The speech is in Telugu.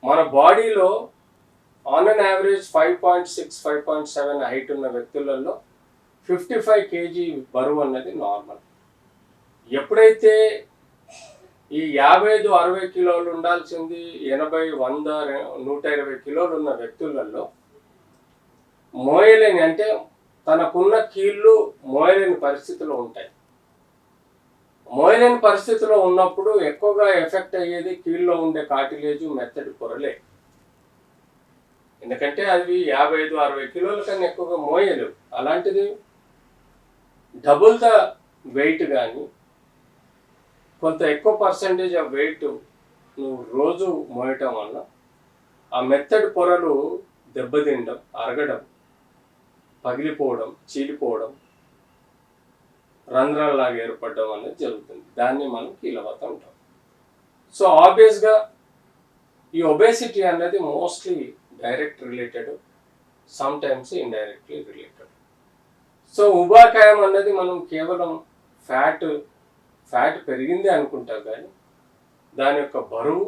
మన బాడీలో ఆన్ అన్ యావరేజ్ 5.6 5.7 హైట్ ఉన్న వ్యక్తులలో 55 kg బరువు అన్నది నార్మల్. ఎప్పుడైతే ఈ 55-60 కిలోలు ఉండాల్సింది 80 100 120 కిలోలు ఉన్న వ్యక్తులలో మోయలేని, అంటే తనకున్న కీళ్ళు మోయలేని పరిస్థితిలో ఉంటాయి. మోయలేని పరిస్థితిలో ఉన్నప్పుడు ఎక్కువగా ఎఫెక్ట్ అయ్యేది కీళ్ళలో ఉండే కార్టిలేజ్, మెత్తటి పొరలే. ఎందుకంటే అవి 55-60 కిలోల కన్నా ఎక్కువగా మోయలేవు. అలాంటిది డబుల్ ద వెయిట్ కానీ కొంత ఎక్కువ పర్సంటేజ్ ఆఫ్ వెయిట్ నువ్వు రోజు మోయటం వల్ల ఆ మెత్తటి పొరలు దెబ్బతినడం, అరగడం, పగిలిపోవడం, చీలిపోవడం, రంధ్రాలలాగా ఏర్పడడం అనేది జరుగుతుంది. దాన్ని మనం కీలవత ఉంటాం. సో ఆబ్వియస్గా ఈ ఒబేసిటీ అనేది mostly direct related, some times indirectly related. So ఉబాకాయం అన్నది మనం కేవలం ఫ్యాట్ పెరిగింది అనుకుంటాం, కానీ దాని యొక్క బరువు